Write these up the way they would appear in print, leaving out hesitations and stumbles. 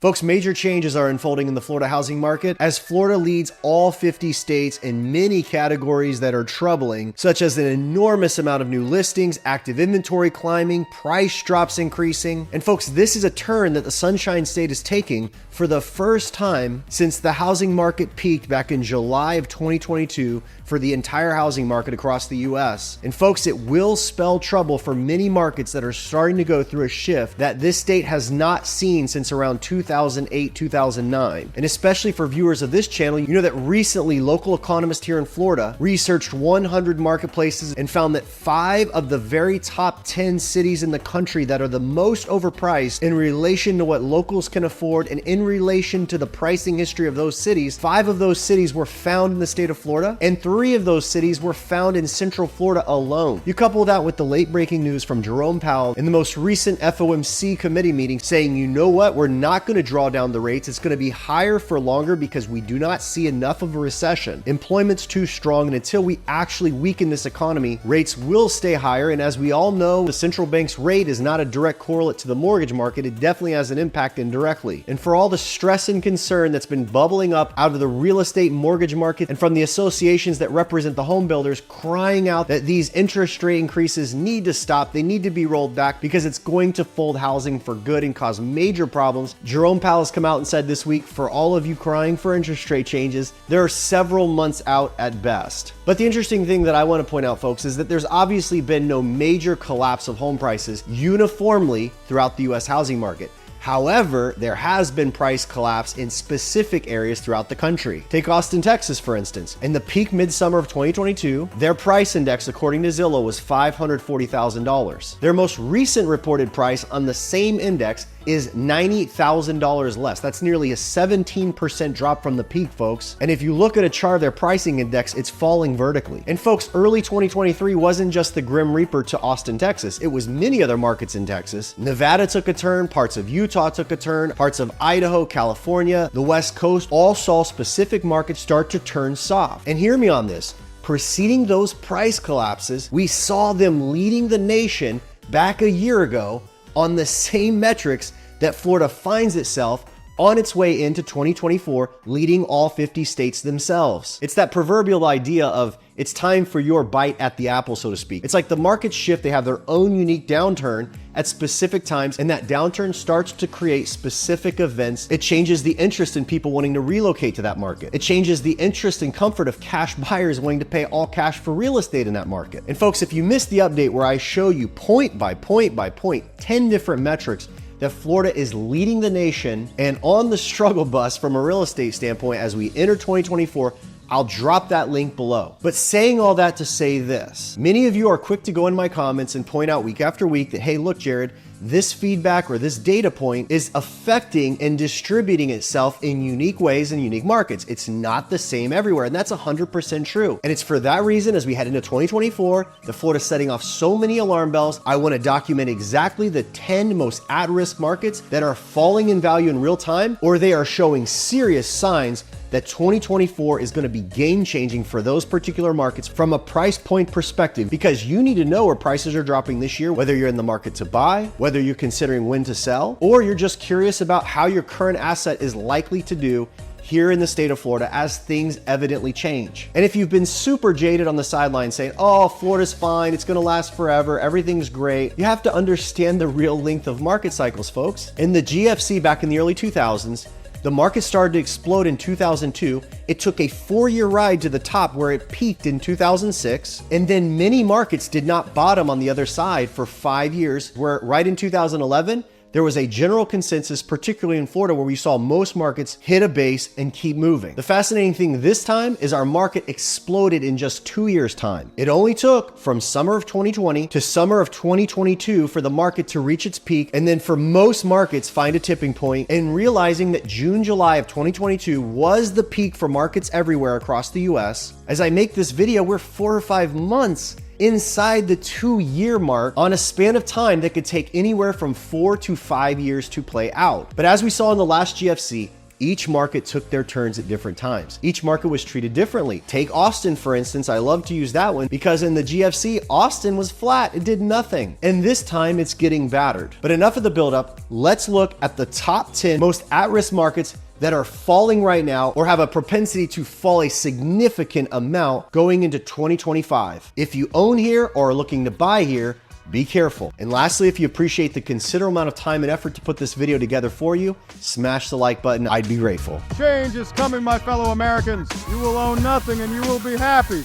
Folks, major changes are unfolding in the Florida housing market as Florida leads all 50 states in many categories that are troubling, such as an enormous amount of new listings, active inventory climbing, price drops increasing. And folks, this is a turn that the Sunshine State is taking for the first time since the housing market peaked back in July of 2022 for the entire housing market across the US. And folks, it will spell trouble for many markets that are starting to go through a shift that this state has not seen since around 2008, 2009. And especially for viewers of this channel, you know that recently local economists here in Florida researched 100 marketplaces and found that 5 of the very top 10 cities in the country that are the most overpriced in relation to what locals can afford and in relation to the pricing history of those cities, 5 of those cities were found in the state of Florida, and 3 of those cities were found in Central Florida alone. You couple that with the late breaking news from Jerome Powell in the most recent FOMC committee meeting saying, you know what, we're not going to draw down the rates. It's going to be higher for longer because we do not see enough of a recession. Employment's too strong, and until we actually weaken this economy, rates will stay higher. And as we all know, the central bank's rate is not a direct correlate to the mortgage market. It definitely has an impact indirectly. And for all the stress and concern that's been bubbling up out of the real estate mortgage market and from the associations that represent the home builders crying out that these interest rate increases need to stop, they need to be rolled back because it's going to fold housing for good and cause major problems, Jerome Powell has come out and said this week, for all of you crying for interest rate changes, there are several months out at best. But the interesting thing that I want to point out, folks, is that there's obviously been no major collapse of home prices uniformly throughout the US housing market. However, there has been price collapse in specific areas throughout the country. Take Austin, Texas, for instance. In the peak midsummer of 2022, their price index, according to Zillow, was $540,000. Their most recent reported price on the same index is $90,000 less. That's nearly a 17% drop from the peak, folks. And if you look at a chart of their pricing index, it's falling vertically. And folks, early 2023 wasn't just the Grim Reaper to Austin, Texas. It was many other markets in Texas. Nevada took a turn, parts of Utah took a turn, parts of Idaho, California, the West Coast all saw specific markets start to turn soft. And hear me on this. Preceding those price collapses, we saw them leading the nation back a year ago on the same metrics that Florida finds itself on its way into 2024, leading all 50 states themselves. It's that proverbial idea of it's time for your bite at the apple, so to speak. It's like the markets shift, they have their own unique downturn at specific times, and that downturn starts to create specific events. It changes the interest in people wanting to relocate to that market. It changes the interest and comfort of cash buyers wanting to pay all cash for real estate in that market. And folks, if you missed the update where I show you point by point by point, 10 different metrics that Florida is leading the nation and on the struggle bus from a real estate standpoint as we enter 2024, I'll drop that link below. But saying all that to say this, many of you are quick to go in my comments and point out week after week that, hey, look, Jared, this feedback or this data point is affecting and distributing itself in unique ways in unique markets. It's not the same everywhere, and that's 100% true. And it's for that reason, as we head into 2024, the Florida's setting off so many alarm bells. I want to document exactly the 10 most at-risk markets that are falling in value in real time, or they are showing serious signs that 2024 is going to be game-changing for those particular markets from a price point perspective, because you need to know where prices are dropping this year, whether you're in the market to buy, whether you're considering when to sell, or you're just curious about how your current asset is likely to do here in the state of Florida as things evidently change. And if you've been super jaded on the sideline saying, oh, Florida's fine, it's gonna last forever, everything's great, you have to understand the real length of market cycles, folks. In the GFC back in the early 2000s, the market started to explode in 2002. It took a 4-year ride to the top where it peaked in 2006. And then many markets did not bottom on the other side for 5 years, where right in 2011, there was a general consensus, particularly in Florida, where we saw most markets hit a base and keep moving. The fascinating thing this time is our market exploded in just 2 years' time. It only took from summer of 2020 to summer of 2022 for the market to reach its peak, and then for most markets find a tipping point, and realizing that June, July of 2022 was the peak for markets everywhere across the US. As I make this video, we're 4 or 5 months inside the 2-year mark on a span of time that could take anywhere from 4 to 5 years to play out. But as we saw in the last GFC, each market took their turns at different times. Each market was treated differently. Take Austin, for instance. I love to use that one because in the GFC, Austin was flat. It did nothing. And this time it's getting battered. But enough of the buildup. Let's look at the top 10 most at-risk markets that are falling right now or have a propensity to fall a significant amount going into 2025. If you own here or are looking to buy here, be careful. And lastly, if you appreciate the considerable amount of time and effort to put this video together for you, smash the like button. I'd be grateful. Change is coming, my fellow Americans. You will own nothing and you will be happy.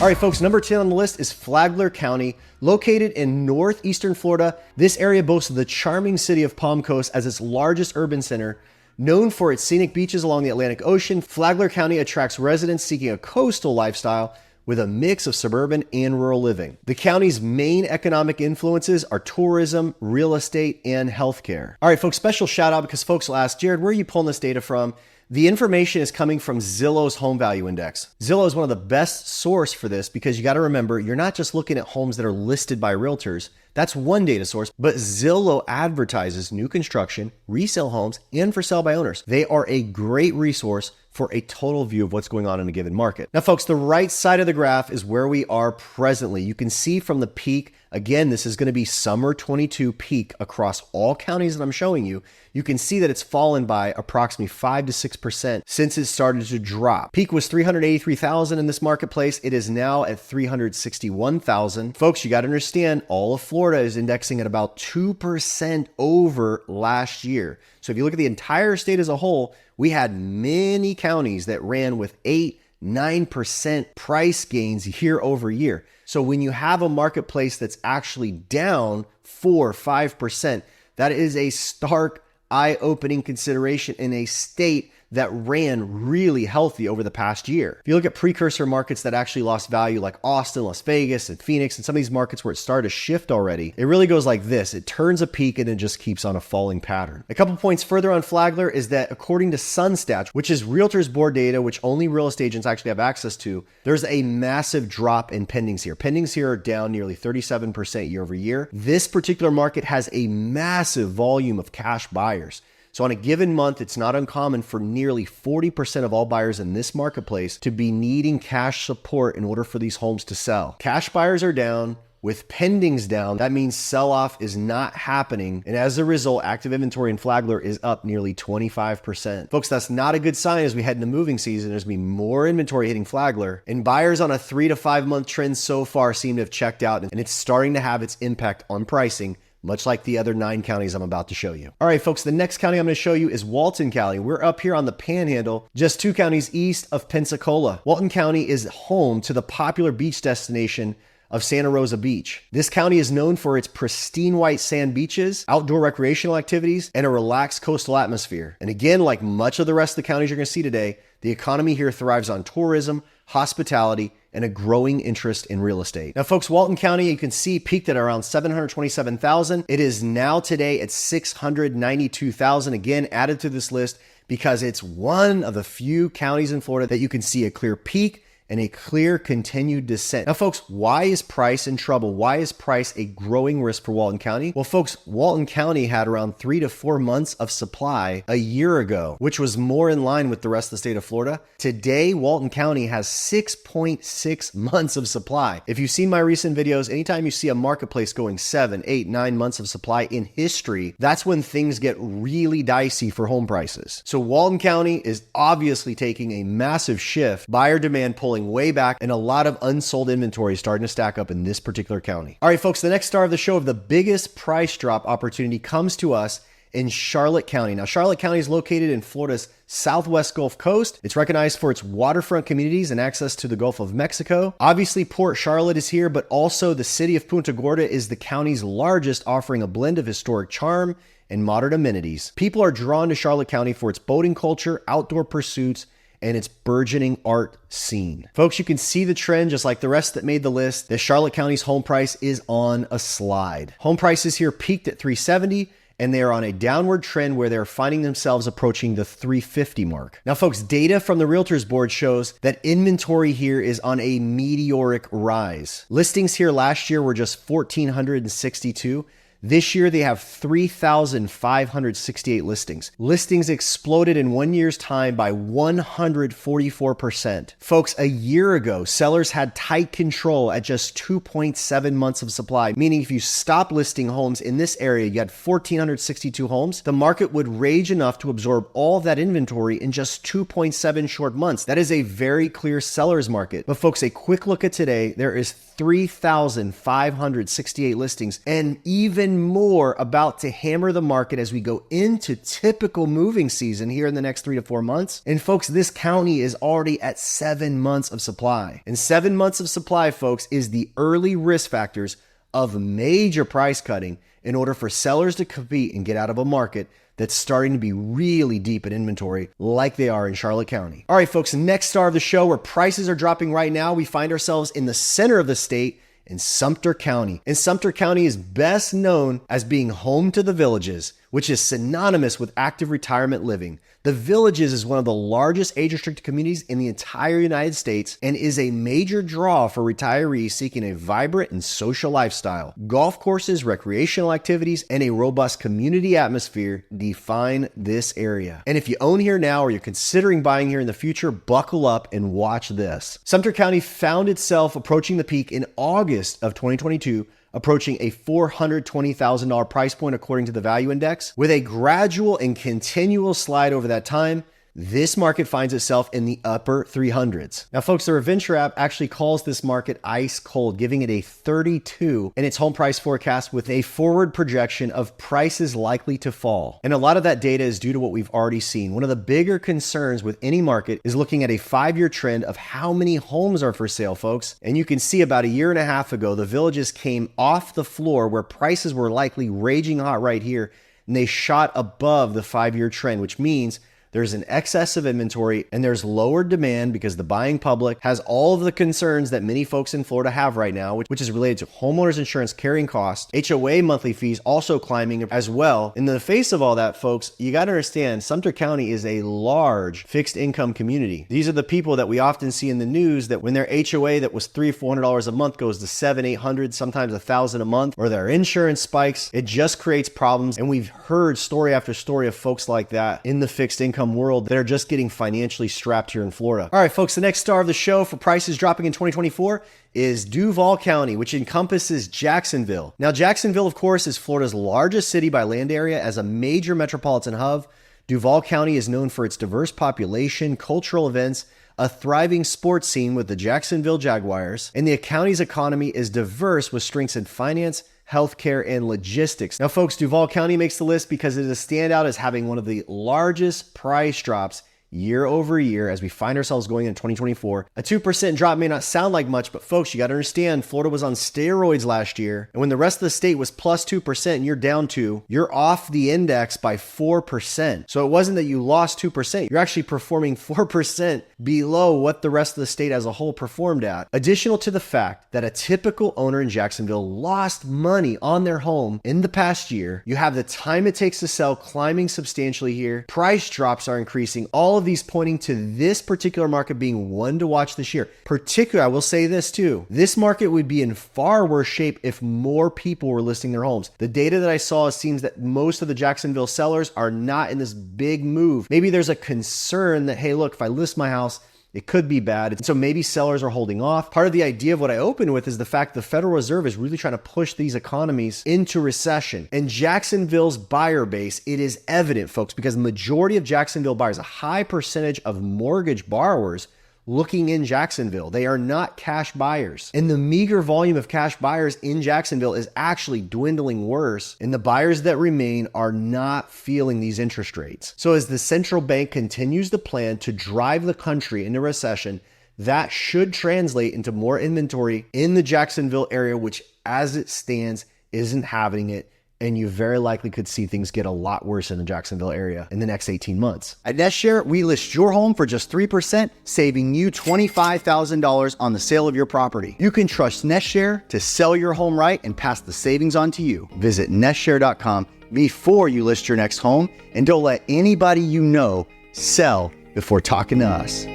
All right, folks, number 10 on the list is Flagler County, located in northeastern Florida. This area boasts the charming city of Palm Coast as its largest urban center. Known for its scenic beaches along the Atlantic Ocean, Flagler County attracts residents seeking a coastal lifestyle with a mix of suburban and rural living. The county's main economic influences are tourism, real estate, and healthcare. All right, folks, special shout out because folks will ask, Jared, where are you pulling this data from? The information is coming from Zillow's Home Value Index. Zillow is one of the best source for this because you got to remember, you're not just looking at homes that are listed by realtors. That's one data source, but Zillow advertises new construction, resale homes, and for sale by owners. They are a great resource for a total view of what's going on in a given market. Now, folks, the right side of the graph is where we are presently. You can see from the peak, again, this is going to be summer 22 peak across all counties that I'm showing you. You can see that it's fallen by approximately 5 to 6% since it started to drop. Peak was 383,000 in this marketplace. It is now at 361,000. Folks, you got to understand, all of Florida is indexing at about 2% over last year. So if you look at the entire state as a whole, we had many counties that ran with 8-9% price gains year over year. So when you have a marketplace that's actually down 4-5%, that is a stark, eye-opening consideration in a state that ran really healthy over the past year. If you look at precursor markets that actually lost value like Austin, Las Vegas, and Phoenix, and some of these markets where it started to shift already, it really goes like this. It turns a peak and then just keeps on a falling pattern. A couple points further on Flagler is that according to SunStats, which is Realtors Board data, which only real estate agents actually have access to, there's a massive drop in pendings here. Pendings here are down nearly 37% year over year. This particular market has a massive volume of cash buyers. So on a given month, it's not uncommon for nearly 40% of all buyers in this marketplace to be needing cash support in order for these homes to sell. Cash buyers are down. With pendings down, that means sell-off is not happening. And as a result, active inventory in Flagler is up nearly 25%. Folks, that's not a good sign as we head into moving season. There's going to be more inventory hitting Flagler. And buyers on a 3 to 5 month trend so far seem to have checked out. And it's starting to have its impact on pricing, much like the other 9 counties I'm about to show you. All right, folks, the next county I'm going to show you is Walton County. We're up here on the Panhandle, just 2 counties east of Pensacola. Walton County is home to the popular beach destination of Santa Rosa Beach. This county is known for its pristine white sand beaches, outdoor recreational activities, and a relaxed coastal atmosphere. And again, like much of the rest of the counties you're going to see today, the economy here thrives on tourism, hospitality, and a growing interest in real estate. Now, folks, Walton County, you can see peaked at around 727,000. It is now today at 692,000. Again, added to this list because it's one of the few counties in Florida that you can see a clear peak and a clear continued descent. Now, folks, why is price in trouble? Why is price a growing risk for Walton County? Well, folks, Walton County had around 3 to 4 months of supply a year ago, which was more in line with the rest of the state of Florida. Today, Walton County has 6.6 months of supply. If you've seen my recent videos, anytime you see a marketplace going 7, 8, 9 months of supply in history, that's when things get really dicey for home prices. So Walton County is obviously taking a massive shift, buyer demand pulling way back, and a lot of unsold inventory starting to stack up in this particular county. All right, folks, the next star of the show of the biggest price drop opportunity comes to us in Charlotte County. Now, Charlotte County is located in Florida's southwest Gulf Coast. It's recognized for its waterfront communities and access to the Gulf of Mexico. Obviously, Port Charlotte is here, but also the city of Punta Gorda is the county's largest, offering a blend of historic charm and modern amenities. People are drawn to Charlotte County for its boating culture, outdoor pursuits, and its burgeoning art scene. Folks, you can see the trend just like the rest that made the list. The Charlotte County's home price is on a slide. Home prices here peaked at $370, and they are on a downward trend where they're finding themselves approaching the $350 mark. Now, folks, data from the Realtors Board shows that inventory here is on a meteoric rise. Listings here last year were just 1,462. This year, they have 3,568 listings. Listings exploded in 1 year's time by 144%. Folks, a year ago, sellers had tight control at just 2.7 months of supply, meaning if you stop listing homes in this area, you had 1,462 homes, the market would rage enough to absorb all of that inventory in just 2.7 short months. That is a very clear seller's market. But folks, a quick look at today, there is 3,568 listings and even more about to hammer the market as we go into typical moving season here in the next 3 to 4 months. And folks, this county is already at 7 months of supply. And 7 months of supply, folks, is the early risk factors of major price cutting in order for sellers to compete and get out of a market that's starting to be really deep in inventory like they are in Charlotte County. All right, folks, next star of the show where prices are dropping right now, we find ourselves in the center of the state in Sumter County. And Sumter County is best known as being home to the Villages, which is synonymous with active retirement living. The Villages is one of the largest age-restricted communities in the entire United States and is a major draw for retirees seeking a vibrant and social lifestyle. Golf courses, recreational activities, and a robust community atmosphere define this area. And if you own here now or you're considering buying here in the future, buckle up and watch this. Sumter County found itself approaching the peak in August of 2022, approaching a $420,000 price point according to the value index. With a gradual and continual slide over that time, this market finds itself in the upper 300s. Now, folks, the Reventure app actually calls this market ice cold, giving it a 32 in its home price forecast with a forward projection of prices likely to fall. And a lot of that data is due to what we've already seen. One of the bigger concerns with any market is looking at a 5-year trend of how many homes are for sale, folks. And you can see about a year and a half ago, the Villages came off the floor where prices were likely raging hot right here, and they shot above the 5-year trend, which means there's an excess of inventory and there's lower demand because the buying public has all of the concerns that many folks in Florida have right now, which is related to homeowners insurance carrying costs, HOA monthly fees also climbing as well. In the face of all that, folks, you got to understand Sumter County is a large fixed income community. These are the people that we often see in the news that when their HOA that was $300-400 a month goes to $700-800, sometimes $1,000 a month, or their insurance spikes, it just creates problems. And we've heard story after story of folks like that in the fixed income world that are just getting financially strapped here in Florida. All right, folks, the next star of the show for prices dropping in 2024 is Duval County, which encompasses Jacksonville. Now, Jacksonville, of course, is Florida's largest city by land area. As a major metropolitan hub, Duval County is known for its diverse population, cultural events, a thriving sports scene with the Jacksonville Jaguars, and the county's economy is diverse with strengths in finance, healthcare, and logistics. Now, folks, Duval County makes the list because it is a standout as having one of the largest price drops year over year as we find ourselves going into 2024. A 2% drop may not sound like much, but folks, you got to understand Florida was on steroids last year. And when the rest of the state was plus 2% and you're down 2, you're off the index by 4%. So it wasn't that you lost 2%. You're actually performing 4% below what the rest of the state as a whole performed at. Additional to the fact that a typical owner in Jacksonville lost money on their home in the past year, you have the time it takes to sell climbing substantially here. Price drops are increasing. All of these pointing to this particular market being one to watch this year. Particularly, I will say this too, this market would be in far worse shape if more people were listing their homes. The data that I saw seems that most of the Jacksonville sellers are not in this big move. Maybe there's a concern that, hey, look, if I list my house, it could be bad. And so maybe sellers are holding off. Part of the idea of what I opened with is the fact the Federal Reserve is really trying to push these economies into recession. And Jacksonville's buyer base, it is evident, folks, because the majority of Jacksonville buyers, a high percentage of mortgage borrowers looking in Jacksonville. They are not cash buyers. And the meager volume of cash buyers in Jacksonville is actually dwindling worse. And the buyers that remain are not feeling these interest rates. So as the central bank continues the plan to drive the country into recession, that should translate into more inventory in the Jacksonville area, which as it stands isn't having it. And you very likely could see things get a lot worse in the Jacksonville area in the next 18 months. At NestShare, we list your home for just 3%, saving you $25,000 on the sale of your property. You can trust NestShare to sell your home right and pass the savings on to you. Visit NestShare.com before you list your next home, and don't let anybody you know sell before talking to us.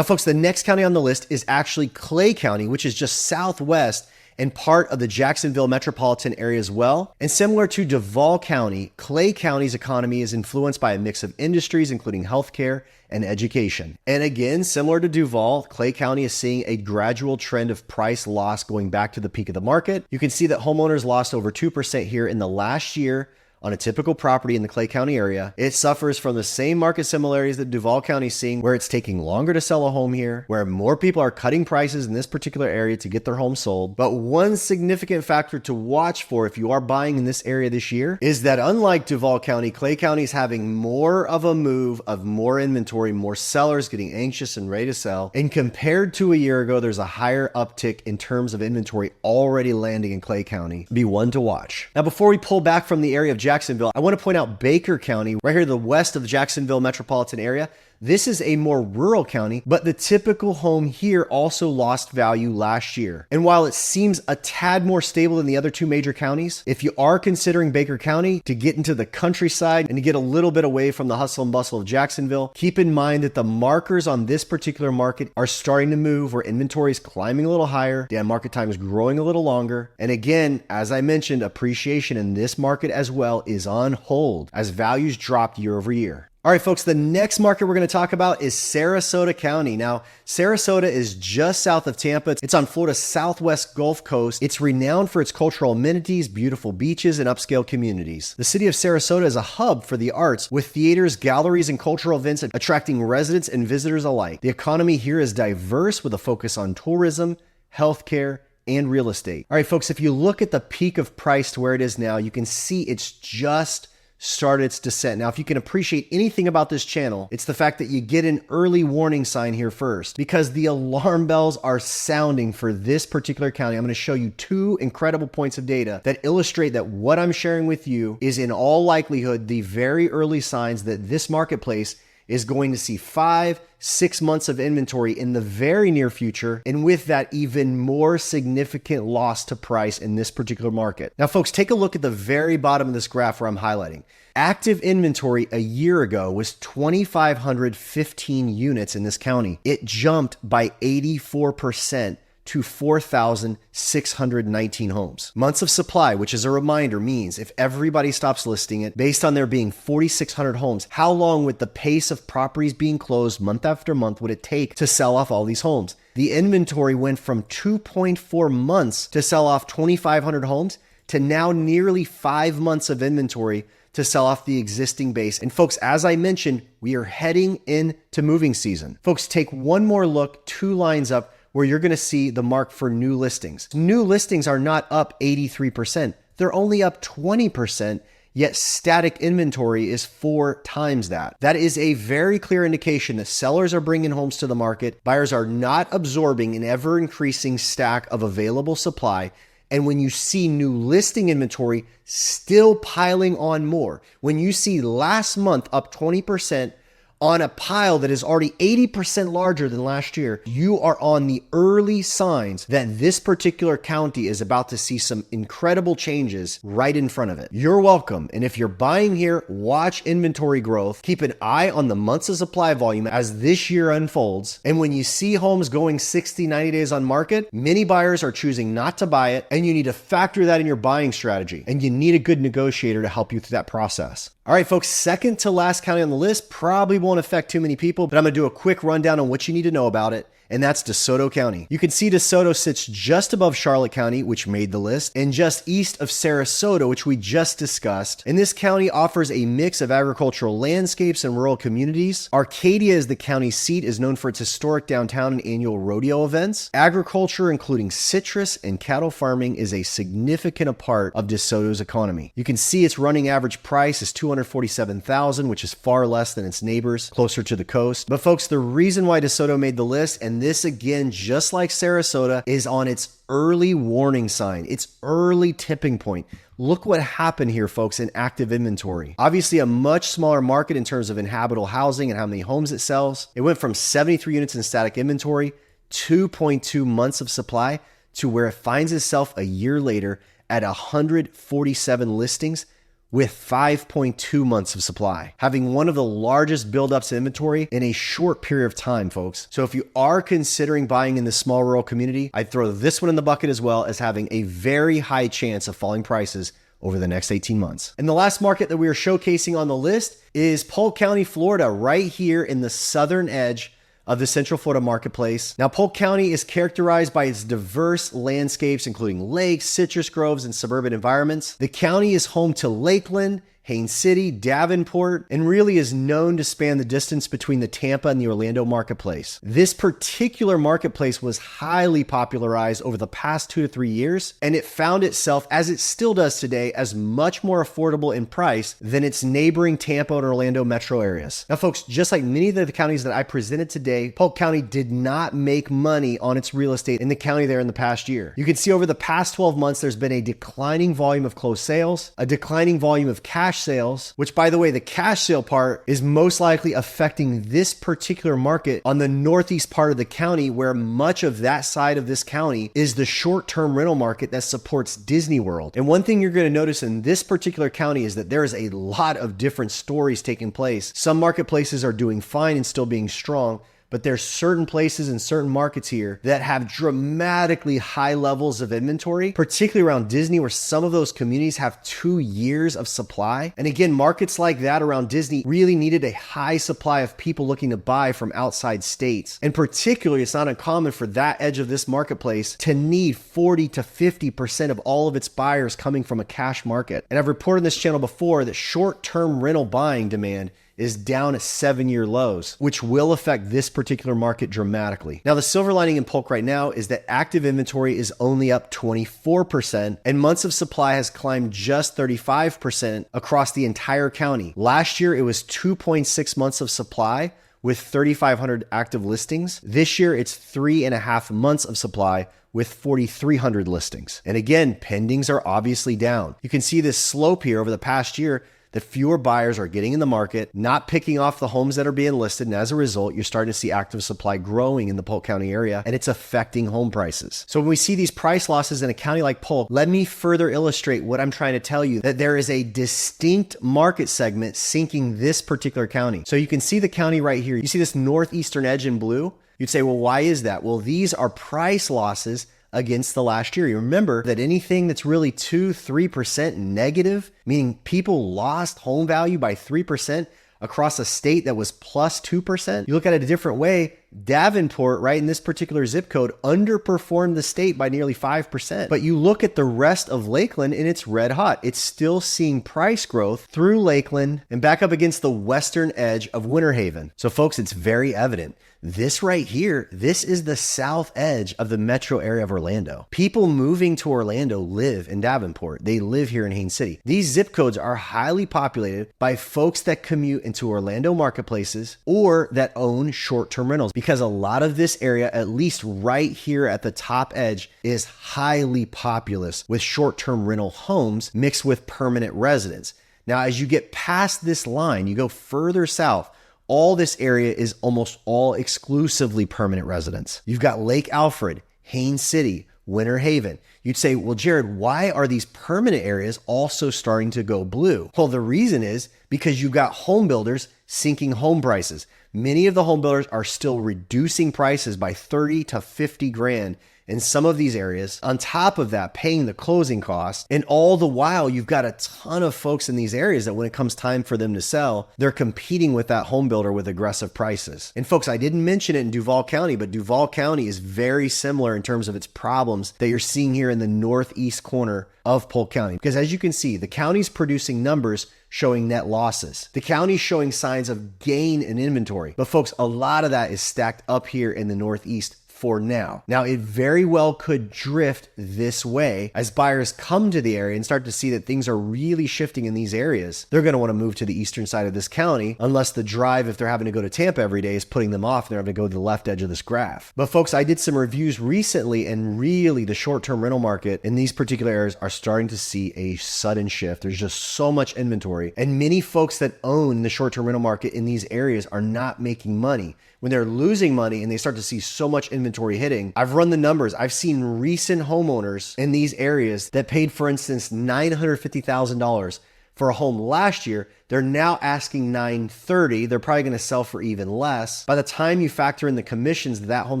Now, folks, the next county on the list is actually Clay County, which is just southwest and part of the Jacksonville metropolitan area as well. And similar to Duval County, Clay County's economy is influenced by a mix of industries, including healthcare and education. And again, similar to Duval, Clay County is seeing a gradual trend of price loss going back to the peak of the market. You can see that homeowners lost over 2% here in the last year on a typical property in the Clay County area. It suffers from the same market similarities that Duval County is seeing, where it's taking longer to sell a home here, where more people are cutting prices in this particular area to get their home sold. But one significant factor to watch for if you are buying in this area this year is that unlike Duval County, Clay County is having more of a move of more inventory, more sellers getting anxious and ready to sell. And compared to a year ago, there's a higher uptick in terms of inventory already landing in Clay County. Be one to watch. Now, before we pull back from the area of Jacksonville, I want to point out Baker County, right here to the west of the Jacksonville metropolitan area. This is a more rural county, but the typical home here also lost value last year. And while it seems a tad more stable than the other two major counties, if you are considering Baker County to get into the countryside and to get a little bit away from the hustle and bustle of Jacksonville, keep in mind that the markers on this particular market are starting to move, where inventory is climbing a little higher, and market time is growing a little longer. And again, as I mentioned, appreciation in this market as well is on hold as values dropped year over year. All right, folks, the next market we're going to talk about is Sarasota County. Now, Sarasota is just south of Tampa. It's on Florida's southwest Gulf Coast. It's renowned for its cultural amenities, beautiful beaches, and upscale communities. The city of Sarasota is a hub for the arts, with theaters, galleries, and cultural events attracting residents and visitors alike. The economy here is diverse, with a focus on tourism, healthcare, and real estate. All right, folks, if you look at the peak of price to where it is now, you can see it's just started its descent. Now, if you can appreciate anything about this channel, it's the fact that you get an early warning sign here first, because the alarm bells are sounding for this particular county. I'm going to show you two incredible points of data that illustrate that what I'm sharing with you is in all likelihood the very early signs that this marketplace is going to see 5-6 months of inventory in the very near future, and with that, even more significant loss to price in this particular market. Now, folks, take a look at the very bottom of this graph where I'm highlighting. Active inventory a year ago was 2,515 units in this county. It jumped by 84% to 4,619 homes. Months of supply, which as a reminder means if everybody stops listing it, based on there being 4,600 homes, how long with the pace of properties being closed month after month would it take to sell off all these homes? The inventory went from 2.4 months to sell off 2,500 homes to now nearly 5 months of inventory to sell off the existing base. And folks, as I mentioned, we are heading into moving season. Folks, take one more look, 2 lines up, where you're going to see the mark for new listings. New listings are not up 83%. They're only up 20%, yet static inventory is 4 times that. That is a very clear indication that sellers are bringing homes to the market. Buyers are not absorbing an ever-increasing stack of available supply. And when you see new listing inventory still piling on more, when you see last month up 20%, on a pile that is already 80% larger than last year, you are on the early signs that this particular county is about to see some incredible changes right in front of it. You're welcome. And if you're buying here, watch inventory growth. Keep an eye on the months of supply volume as this year unfolds. And when you see homes going 60, 90 days on market, many buyers are choosing not to buy it, and you need to factor that in your buying strategy. And you need a good negotiator to help you through that process. All right, folks, second to last county on the list probably won't affect too many people, but I'm going to do a quick rundown on what you need to know about it. And that's DeSoto County. You can see DeSoto sits just above Charlotte County, which made the list, and just east of Sarasota, which we just discussed. And this county offers a mix of agricultural landscapes and rural communities. Arcadia, as the county seat, is known for its historic downtown and annual rodeo events. Agriculture, including citrus and cattle farming, is a significant part of DeSoto's economy. You can see its running average price is $247,000, which is far less than its neighbors closer to the coast. But folks, the reason why DeSoto made the list, and this again, just like Sarasota, is on its early warning sign, its early tipping point. Look what happened here, folks, in active inventory. Obviously a much smaller market in terms of inhabitable housing and how many homes it sells. It went from 73 units in static inventory, 2.2 months of supply, to where it finds itself a year later at 147 listings with 5.2 months of supply, having one of the largest buildups in inventory in a short period of time, folks. So if you are considering buying in this small rural community, I'd throw this one in the bucket as well as having a very high chance of falling prices over the next 18 months. And the last market that we are showcasing on the list is Polk County, Florida, right here in the southern edge of the Central Florida marketplace. Now, Polk County is characterized by its diverse landscapes, including lakes, citrus groves, and suburban environments. The county is home to Lakeland, Haines City, Davenport, and really is known to span the distance between the Tampa and the Orlando marketplace. This particular marketplace was highly popularized over the past 2 to 3 years, and it found itself, as it still does today, as much more affordable in price than its neighboring Tampa and Orlando metro areas. Now, folks, just like many of the counties that I presented today, Polk County did not make money on its real estate in the county there in the past year. You can see over the past 12 months, there's been a declining volume of closed sales, a declining volume of cash sales, which, by the way, the cash sale part is most likely affecting this particular market on the northeast part of the county, where much of that side of this county is the short-term rental market that supports Disney World. And one thing you're going to notice in this particular county is that there is a lot of different stories taking place. Some marketplaces are doing fine and still being strong, but there's certain places and certain markets here that have dramatically high levels of inventory, particularly around Disney, where some of those communities have 2 years of supply. And again, markets like that around Disney really needed a high supply of people looking to buy from outside states. And particularly, it's not uncommon for that edge of this marketplace to need 40 to 50% of all of its buyers coming from a cash market. And I've reported on this channel before that short-term rental buying demand is down at 7-year lows, which will affect this particular market dramatically. Now, the silver lining in Polk right now is that active inventory is only up 24%, and months of supply has climbed just 35% across the entire county. Last year, it was 2.6 months of supply with 3,500 active listings. This year, it's 3.5 months of supply with 4,300 listings. And again, pendings are obviously down. You can see this slope here over the past year that fewer buyers are getting in the market, not picking off the homes that are being listed. And as a result, you're starting to see active supply growing in the Polk County area, and it's affecting home prices. So when we see these price losses in a county like Polk, let me further illustrate what I'm trying to tell you, that there is a distinct market segment sinking this particular county. So you can see the county right here. You see this northeastern edge in blue? You'd say, well, why is that? Well, these are price losses against the last year. You remember that anything that's really 2-3% negative, meaning people lost home value by 3% across a state that was plus 2%. You look at it a different way, Davenport, right, in this particular zip code, underperformed the state by nearly 5%. But you look at the rest of Lakeland and it's red hot. It's still seeing price growth through Lakeland and back up against the western edge of Winter Haven. So folks, it's very evident. This right here, this is the south edge of the metro area of Orlando. People moving to Orlando live in Davenport. They live here in Haines City. These zip codes are highly populated by folks that commute into Orlando marketplaces or that own short-term rentals, because a lot of this area, at least right here at the top edge, is highly populous with short-term rental homes mixed with permanent residents. Now, as you get past this line, you go further south, all this area is almost all exclusively permanent residents. You've got Lake Alfred, Haines City, Winter Haven. You'd say, well, Jared, why are these permanent areas also starting to go blue? Well, the reason is because you've got home builders sinking home prices. Many of the home builders are still reducing prices by 30 to 50 grand in some of these areas. On top of that, paying the closing costs. And all the while, you've got a ton of folks in these areas that when it comes time for them to sell, they're competing with that home builder with aggressive prices. And folks, I didn't mention it in Duval County, but Duval County is very similar in terms of its problems that you're seeing here in the northeast corner of Polk County. Because as you can see, the county's producing numbers showing net losses. The county's showing signs of gain in inventory. But folks, a lot of that is stacked up here in the northeast for now. Now, it very well could drift this way as buyers come to the area and start to see that things are really shifting in these areas. They're going to want to move to the eastern side of this county, unless the drive, if they're having to go to Tampa every day, is putting them off and they're having to go to the left edge of this graph. But folks, I did some reviews recently, and really the short-term rental market in these particular areas are starting to see a sudden shift. There's just so much inventory, and many folks that own the short-term rental market in these areas are not making money. When they're losing money and they start to see so much inventory hitting, I've run the numbers. I've seen recent homeowners in these areas that paid, for instance, $950,000 for a home last year, they're now asking $930. They're probably going to sell for even less. By the time you factor in the commissions that home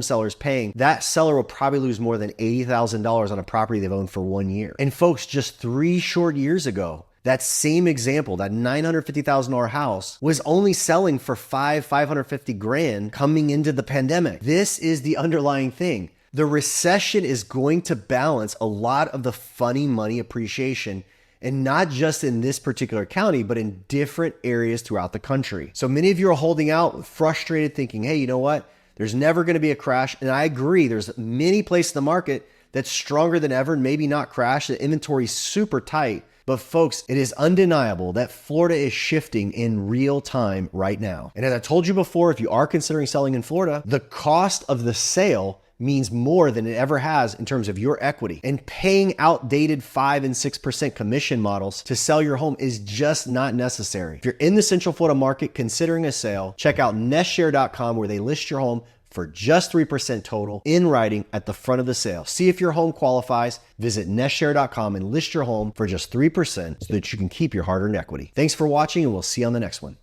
seller is paying, that seller will probably lose more than $80,000 on a property they've owned for 1 year. And folks, just 3 short years ago, that same example, that $950,000 house was only selling for $550,000 coming into the pandemic. This is the underlying thing. The recession is going to balance a lot of the funny money appreciation, and not just in this particular county, but in different areas throughout the country. So many of you are holding out, frustrated, thinking, hey, you know what? There's never going to be a crash. And I agree. There's many places in the market that's stronger than ever and maybe not crash. The inventory is super tight. But folks, it is undeniable that Florida is shifting in real time right now. And as I told you before, if you are considering selling in Florida, the cost of the sale means more than it ever has in terms of your equity. And paying outdated 5 and 6% commission models to sell your home is just not necessary. If you're in the Central Florida market considering a sale, check out nestshare.com where they list your home for just 3% total in writing at the front of the sale. See if your home qualifies. Visit nestshare.com and list your home for just 3% so that you can keep your hard-earned equity. Thanks for watching, and we'll see you on the next one.